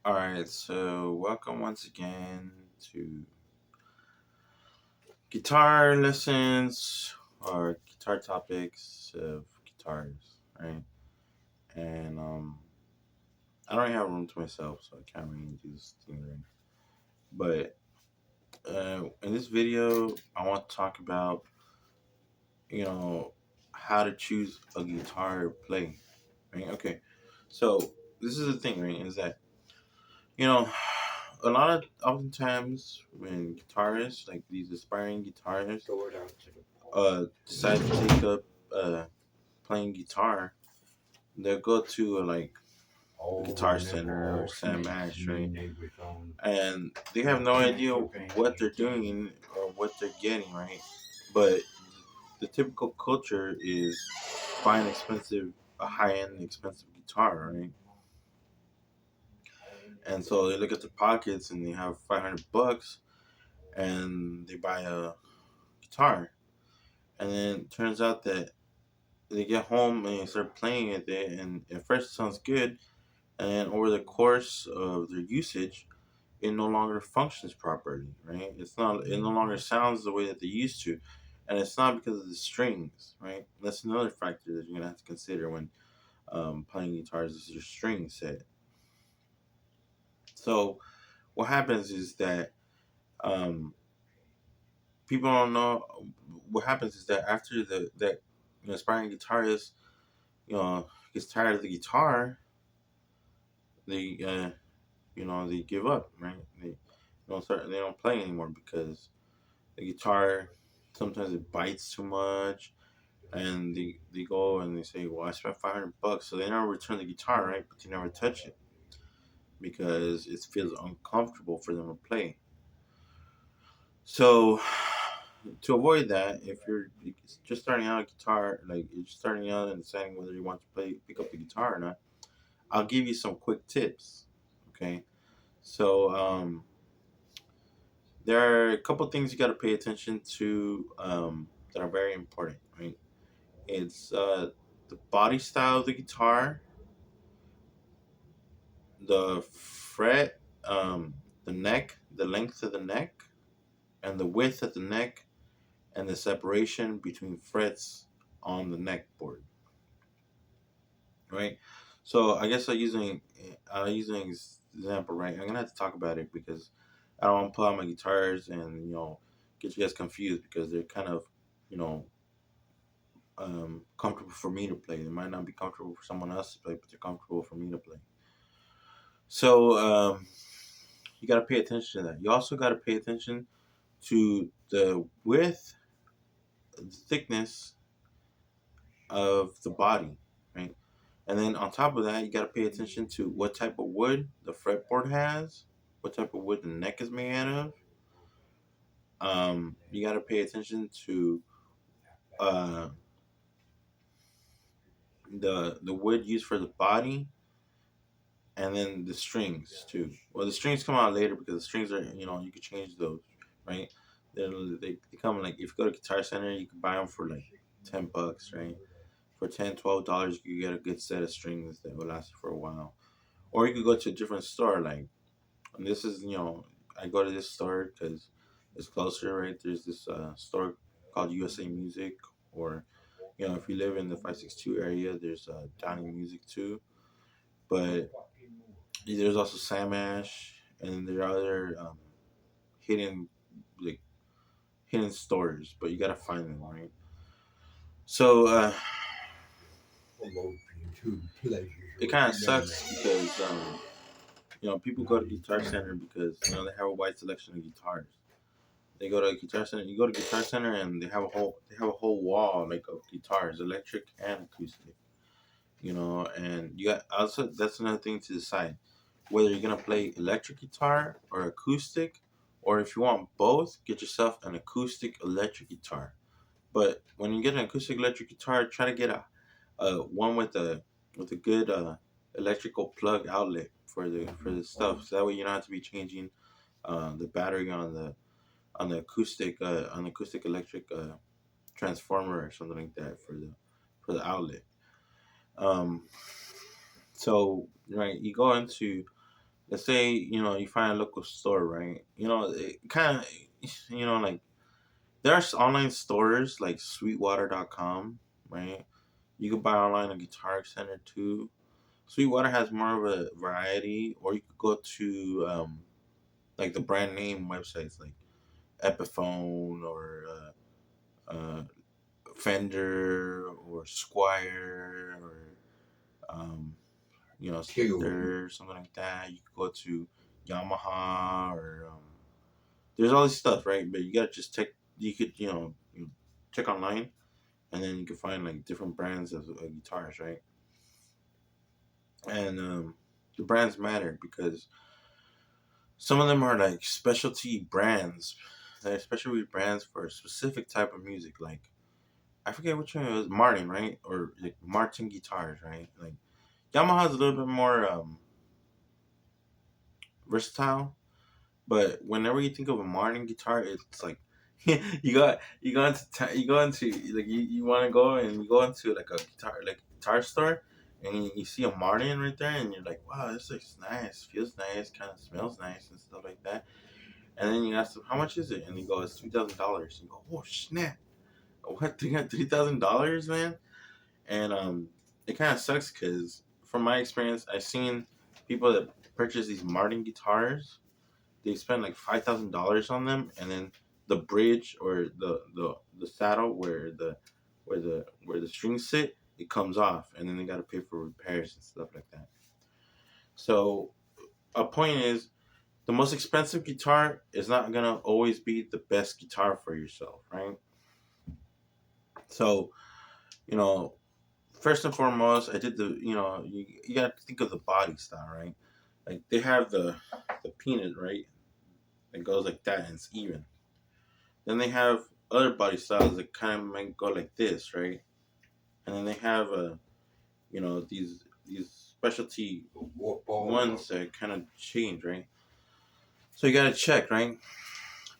All right, so welcome once again to guitar lessons or guitar topics of guitars, right? And I don't have room to myself, so I can't really do this thing right. But in this video, I want to talk about you know how to choose a guitar to play, right? Okay, so this is the thing, right? Is that you know a lot of oftentimes when guitarists like these aspiring guitarists decide to take up uh playing guitar, they'll go to a guitar center or Sam Ash, right? And they have no idea what they're doing or what they're getting, right? But the typical culture is buying a high end expensive guitar, right? And so they look at their pockets and they have $500 and they buy a guitar. And then it turns out that they get home and they start playing with it, and at first it sounds good, and then over the course of their usage, it no longer functions properly, right? It no longer sounds the way that they used to, and it's not because of the strings, right? That's another factor that you're gonna have to consider when playing guitars is your string set. So what happens is that um, people don't know. What happens is that after that aspiring guitarist you know gets tired of the guitar, they they give up, right? They don't play anymore because the guitar sometimes it bites too much, and they go and they say, well, I spent $500, so they never return the guitar, right? But they never touch it because it feels uncomfortable for them to play. So to avoid that, if you're just starting out a guitar, like you're just starting out and deciding whether you want to pick up the guitar or not, I'll give you some quick tips. Okay, so there are a couple things you got to pay attention to that are very important, right? It's the body style of the guitar, the fret, the neck, the length of the neck, and the width of the neck, and the separation between frets on the neck board, right? So I guess I use an example, right? I'm gonna have to talk about it because I don't want to pull out my guitars and get you guys confused because they're kind of you know comfortable for me to play. They might not be comfortable for someone else to play, but they're comfortable for me to play. So you got to pay attention to that. You also got to pay attention to the width, the thickness of the body, right? And then on top of that, you got to pay attention to what type of wood the fretboard has, what type of wood the neck is made out of. You got to pay attention to uh, the wood used for the body, and then the strings too. Well, the strings come out later because the strings are you can change those, right? They come like if you go to Guitar Center, you can buy them for like $10, right? For $10, $12, you can get a good set of strings that will last you for a while. Or you could go to a different store, like and this is I go to this store because it's closer, right? There's this store called USA Music, or if you live in the 562 area, there's Johnny Music too. But there's also Sam Ash, and there are other hidden like hidden stores, but you gotta find them, right? So it kind of sucks because people go to Guitar Center because they have a wide selection of guitars. They go to Guitar Center. You go to Guitar Center and they have a whole wall like of guitars, electric and acoustic. And you got also that's another thing to decide whether you're gonna play electric guitar or acoustic, or if you want both, get yourself an acoustic electric guitar. But when you get an acoustic electric guitar, try to get a one with a good electrical plug outlet for the stuff. So that way you don't have to be changing the battery on the acoustic electric transformer or something like that for the outlet. Um, so right, you go into let's say you find a local store, right? It kind of like there's online stores like Sweetwater.com, right? You can buy online at Guitar Center too. Sweetwater has more of a variety, or you could go to like the brand name websites like Epiphone or Fender or Squire or um, Splitter, something like that. You could go to Yamaha or there's all this stuff, right? But you gotta just check. You could you check online, and then you can find like different brands of guitars, right? And the brands matter because some of them are like specialty brands. They're specialty brands for a specific type of music. Like I forget which one it was, Martin, right? Or like Martin guitars, right? Like Yamaha's a little bit more versatile. But whenever you think of a Martin guitar, it's like you go into like you want to go and you go into like a guitar store and you see a Martin right there and you're like, wow, this looks nice, feels nice, kind of smells nice and stuff like that. And then you ask them how much is it, and you go, it's $3,000. You go, oh snap, what, $3,000, man? And it kind of sucks because from my experience, I've seen people that purchase these Martin guitars, they spend like $5,000 on them, and then the bridge or the saddle where the strings sit, it comes off, and then they got to pay for repairs and stuff like that. So a point is, the most expensive guitar is not gonna always be the best guitar for yourself, right? So you know, first and foremost, I did you got to think of the body style, right? Like they have the peanut, right? It goes like that and it's even. Then they have other body styles that kind of might go like this, right? And then they have these specialty ones that kind of change, right? So you gotta check, right?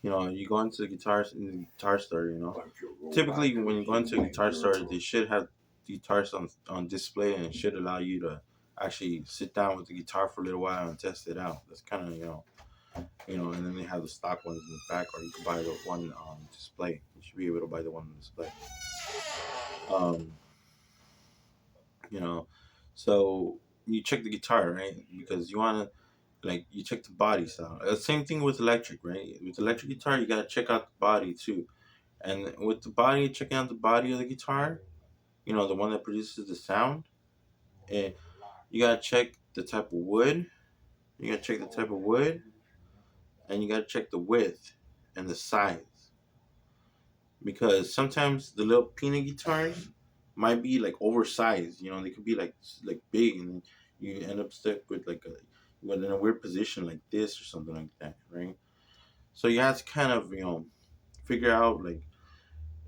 You go into the guitars in the guitar store. Typically when you go into a guitar store, they should have guitars on display and it should allow you to actually sit down with the guitar for a little while and test it out. That's kind of and then they have the stock ones in the back, or you can buy the one on display. You should be able to buy the one on display. Um, you know, so you check the guitar, right? Because you want to, like, you check the body style. Same thing with electric, right? With electric guitar, you gotta check out the body too. And with the body, checking out the body of the guitar, the one that produces the sound, and you gotta check the type of wood. You gotta check the type of wood, and you gotta check the width and the size. Because sometimes the little peanut guitars might be like oversized. They could be like big, and you end up stuck with like in a weird position like this or something like that, right? So you have to kind of figure out like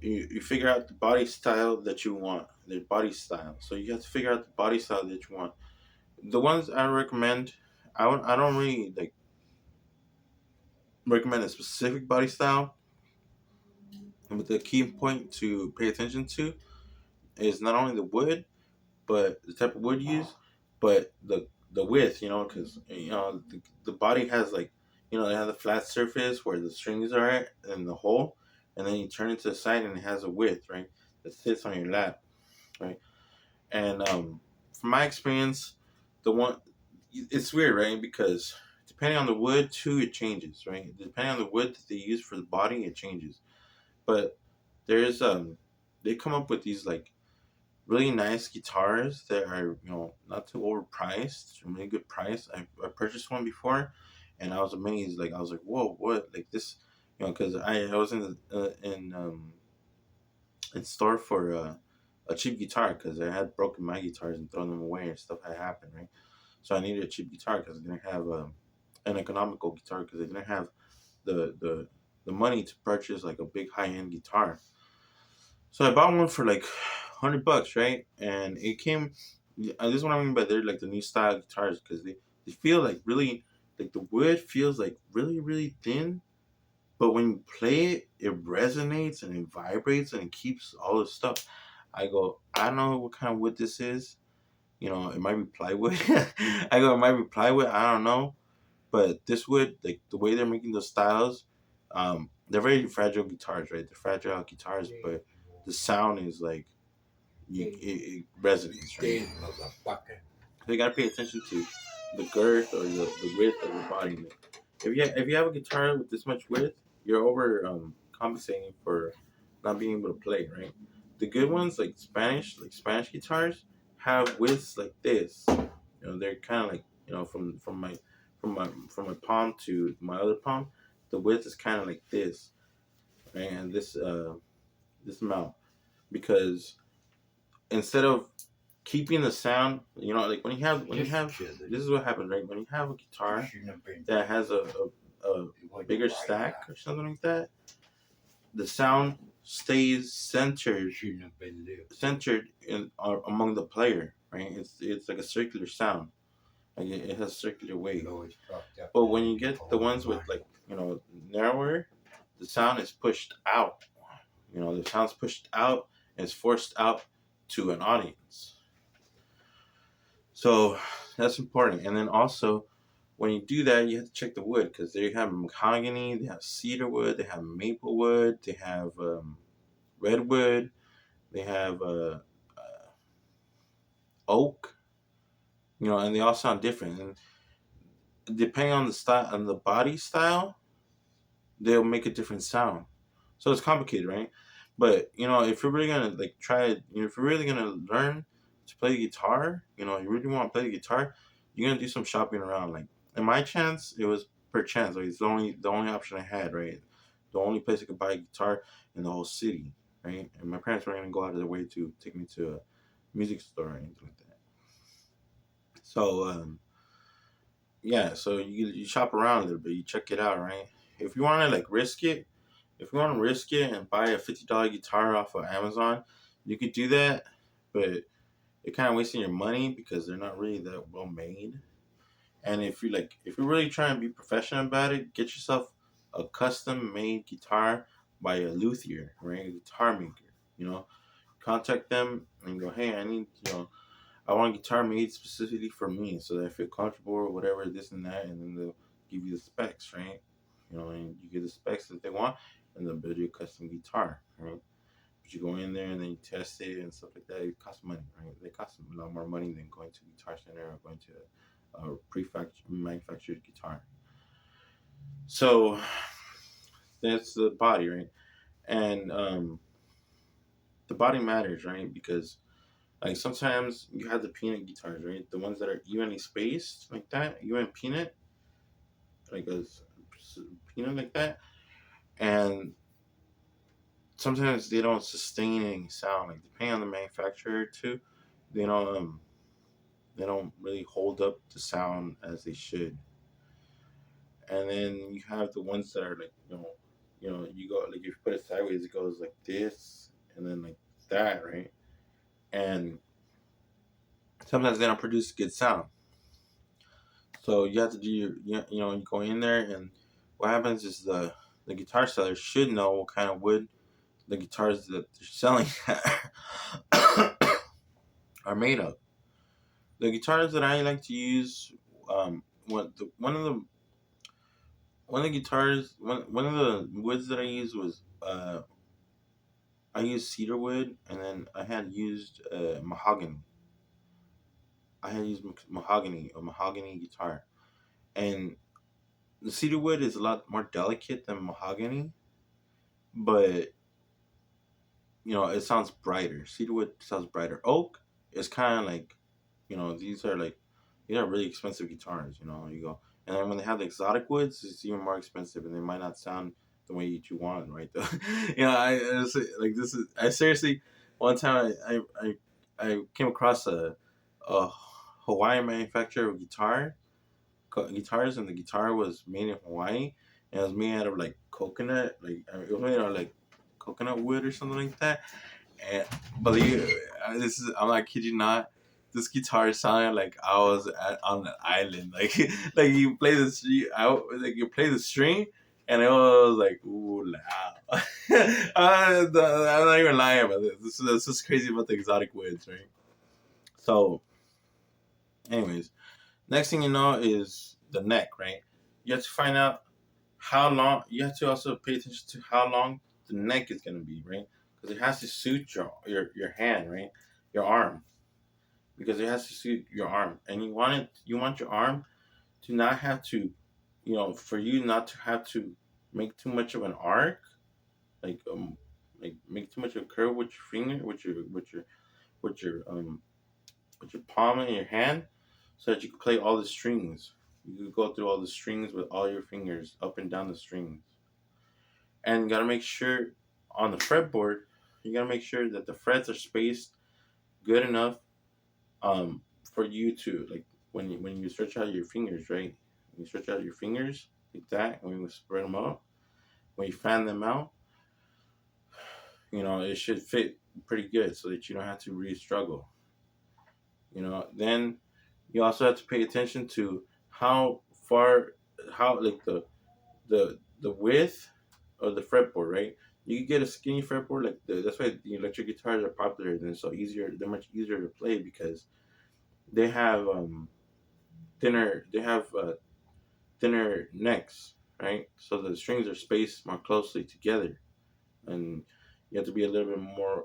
you figure out the body style that you want, the body style. So you have to figure out the body style that you want. The ones I recommend, I don't really like recommend a specific body style, but the key point to pay attention to is not only the wood, but the type of wood used, but the width, because the body has like, they have the flat surface where the strings are at and the hole, and then you turn it to the side and it has a width, right, that sits on your lap, right. And from my experience, the one it's weird, right, because depending on the wood too, it changes, right. Depending on the wood that they use for the body, it changes. But there's they come up with these like really nice guitars that are not too overpriced, really good price. I purchased one before, and I was amazed. Like I was like, whoa, what? Like this, because I was in store for a cheap guitar because I had broken my guitars and thrown them away and stuff had happened, right? So I needed a cheap guitar because I didn't have an economical guitar because I didn't have the money to purchase like a big high end guitar. So I bought one for like $100, right? And it came. This is what I mean by they're like the new style guitars because they feel like really like the wood feels like really really thin, but when you play it, it resonates and it vibrates and it keeps all the stuff. I go, I don't know what kind of wood this is. It might be plywood. I go, it might be plywood. I don't know, But this wood, like the way they're making those styles, they're very fragile guitars, right? They're fragile guitars, but the sound is like it resonates, right? So you gotta pay attention to the girth or the width of the body. If you have a guitar with this much width, you're over compensating for not being able to play, right? The good ones, like Spanish guitars, have widths like this. You know, they're kind of like, you know, from my palm to my other palm, the width is kind of like this, right? And this amount, because instead of keeping the sound, you know, like when you have this is what happens, right? When you have a guitar that has a bigger stack or something like that, the sound stays centered in among the player, right? It's like a circular sound, like it has circular wave. But when you get the ones with, like, you know, narrower, the sound is pushed out. You know, the sound's pushed out and it's forced out to an audience. So that's important. And then also, when you do that, you have to check the wood, because they have mahogany, they have cedar wood, they have maple wood, they have redwood, they have oak. You know, and they all sound different. And depending on the style and the body style, they'll make a different sound. So it's complicated, right? But you know, if you're really gonna like try it, you know, if you're really gonna learn to play the guitar, you know, you really want to play the guitar, you're gonna do some shopping around. Like in my chance, it was per chance. Like it's the only option I had, right? The only place I could buy a guitar in the whole city, right? And my parents weren't gonna go out of their way to take me to a music store or anything like that. So yeah, so you shop around a little bit, you check it out, right? If you want to like risk it, if you want to risk it and buy a $50 guitar off of Amazon, you could do that, but you're kind of wasting your money because they're not really that well made. And if you're really trying to be professional about it, get yourself a custom made guitar by a luthier, right? A guitar maker. You know, contact them and go, hey, I want a guitar made specifically for me so that I feel comfortable or whatever, this and that, and then they'll give you the specs, right? You know, and you get the specs that they want, and they'll build you a custom guitar, right? But you go in there and then you test it and stuff like that. It costs money, right? They cost a lot more money than going to Guitar Center or going to a manufactured guitar. So that's the body, right? And the body matters, right? Because like sometimes you have the peanut guitars, right? The ones that are evenly spaced like that, even peanut, like peanut like that, and sometimes they don't sustain any sound. Like depending on the manufacturer too, they don't really hold up the sound as they should. And then you have the ones that are like, you go like if you put it sideways, it goes like this, and then like that, right? And sometimes they don't produce good sound. So you have to do you go in there, and what happens is the guitar seller should know what kind of wood the guitars that they're selling are made of. The guitars that I like to use, what the one of the guitars, one of the woods that I used was I used cedar wood, and then I had used mahogany. I had used mahogany, a mahogany guitar, and the cedar wood is a lot more delicate than mahogany, but it sounds brighter. Cedarwood sounds brighter. Oak is kind of like, these are really expensive guitars. You go, and then when they have the exotic woods, it's even more expensive, and they might not sound the way you want, right? Though, I honestly, like this is I seriously one time I came across a Hawaiian manufacturer of guitars, and the guitar was made in Hawaii, and it was made out of like coconut, it was made out of like coconut wood or something like that. And believe this is I'm not kidding you not. This guitar sounded like I was on an island. Like like you play the string, like you play the string, and it was like ooh loud. I'm not even lying about this. This is crazy about the exotic woods, right? So, anyways, next thing you know is the neck, right? you have to find out how long. You have to also pay attention to how long the neck is gonna be, right? Because it has to suit your hand, right? Your arm, because it has to suit your arm, and you want your arm to not have to, for you not to have to make too much of an arc, like make too much of a curve with your finger, with your with your palm in your hand, so that you can play all the strings. You can go through all the strings with all your fingers up and down the strings, and you gotta make sure on the fretboard, you gotta make sure that the frets are spaced good enough, for you to like when you stretch out your fingers, right? When you stretch out your fingers like that, when you spread them out, when you fan them out, it should fit pretty good so that you don't have to really struggle. Then you also have to pay attention to how far, how like the width of the fretboard, right? You can get a skinny fretboard that's why the electric guitars are popular and so easier. They're much easier to play because they have thinner necks, right? So the strings are spaced more closely together, and you have to be a little bit more.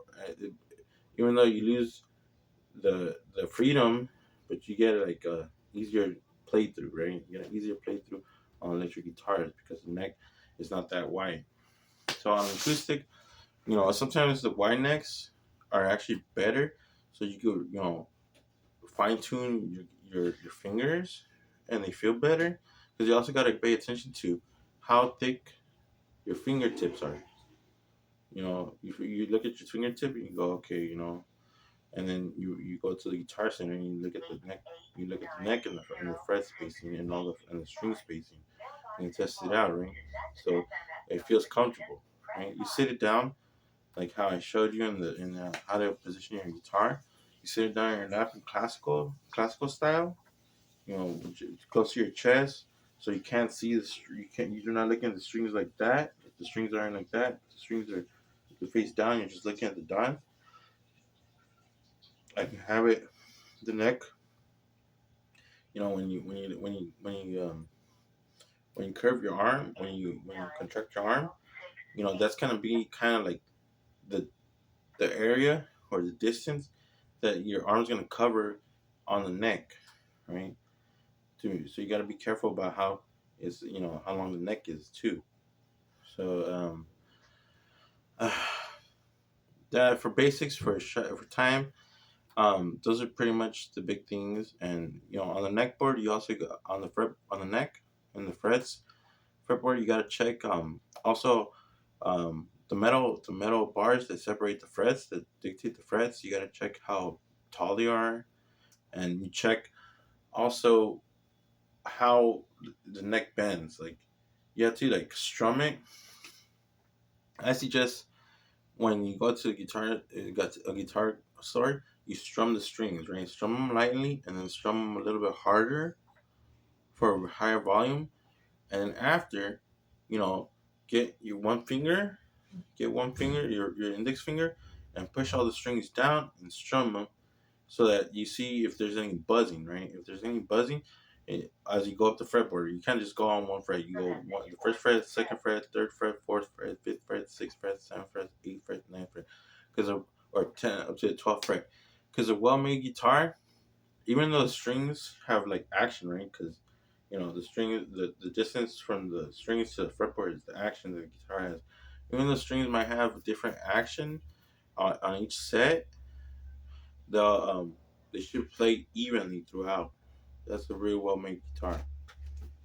Even though you lose the freedom, but you get like a easier playthrough, right? You get an easier playthrough on electric guitars because the neck is not that wide. So on acoustic, sometimes the wide necks are actually better, so you could fine tune your fingers, and they feel better because you also got to pay attention to how thick your fingertips are. You look at your fingertip and you go, okay, and then you go to the guitar center and you look at the neck. You look at the neck and the fret spacing and all the string spacing, and you test it out, right? So it feels comfortable, right? You sit it down like how I showed you in how to position your guitar. You sit it down in your lap in classical style, close to your chest, so you can't see you're not looking at the strings like that. If the strings aren't like that, the strings are the face down. You're just looking at the dot. I can have it the neck. When you curve your arm, when you contract your arm, that's gonna be kind of like the the area or the distance that your arm's gonna cover on the neck, right? So you got to be careful about how long the neck is too. So that for basics for time, those are pretty much the big things. And on the neck board, you also got on the fret on the neck and the frets fretboard, you got to check also the metal bars that separate the frets that dictate the frets. You got to check how tall they are, and you check also how the neck bends. Like you have to like strum it. I suggest when you go to a guitar store, you strum the strings, right? Strum them lightly and then strum them a little bit harder for higher volume. And then after, you know, get your one finger, your index finger, and push all the strings down and strum them so that you see if there's any buzzing, right? If there's any buzzing, as you go up the fretboard, you can't just go on one fret. You go the first fret, second fret, third fret, fourth fret, fifth fret, sixth fret, seventh fret, eighth fret, ninth fret, or 10 up to the 12th fret. Because a well-made guitar, even though the strings have like action, right? Because the distance from the strings to the fretboard is the action that the guitar has. Even though strings might have different action on each set, the they should play evenly throughout. That's a really well made guitar.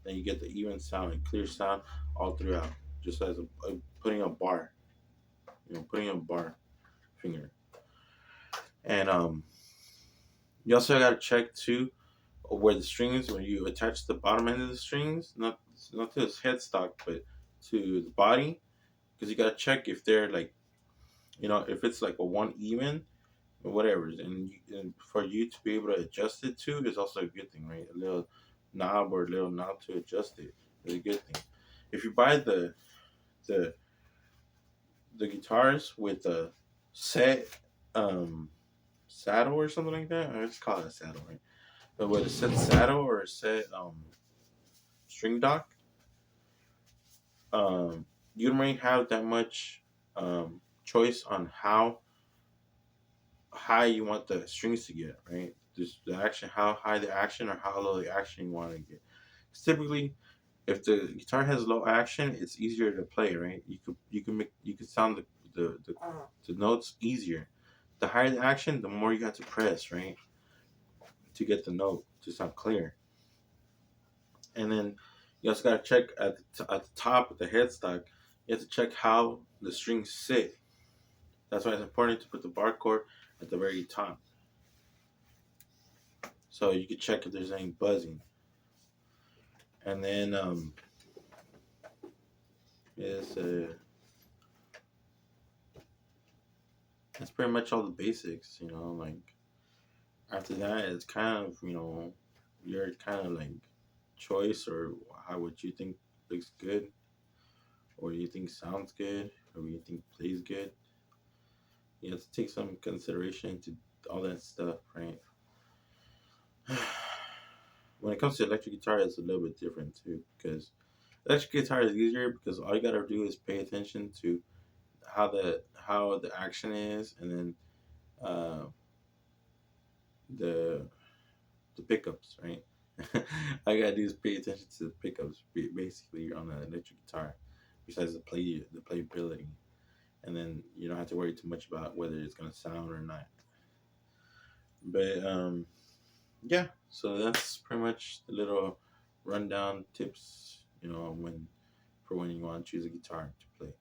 Then you get the even sound and clear sound all throughout, just as putting a bar, putting a bar finger. And you also got to check too where the strings, when you attach the bottom end of the strings, not to the headstock, but to the body, because you got to check if they're like, if it's like a one even or whatever, and for you to be able to adjust it to is also a good thing, right? A little knob or a little knob to adjust it is a good thing. If you buy the the guitars with a set saddle or something like that, or let's call it a saddle, right? But with a set saddle or a set string dock, You don't really have that much choice on how high you want the strings to get, right? Just the action, how high the action or how low the action you want to get. Typically, if the guitar has low action, it's easier to play, right? You could sound the notes easier. The higher the action, the more you have to press, right, to get the note to sound clear. And then you also gotta check at the top of the headstock. You have to check how the strings sit. That's why it's important to put the bar chord at the very top, so you can check if there's any buzzing. And then is that's pretty much all the basics, like after that, it's kind of your kind of like choice or how what you think looks good, or you think sounds good, or you think plays good. You have to take some consideration to all that stuff, right? When it comes to electric guitar, it's a little bit different too, because electric guitar is easier because all you gotta do is pay attention to how the action is, and then uh, the the pickups, right? All you gotta do is pay attention to the pickups, basically on the electric guitar. Besides the playability, and then you don't have to worry too much about whether it's gonna sound or not. But yeah. So that's pretty much the little rundown tips, when you want to choose a guitar to play.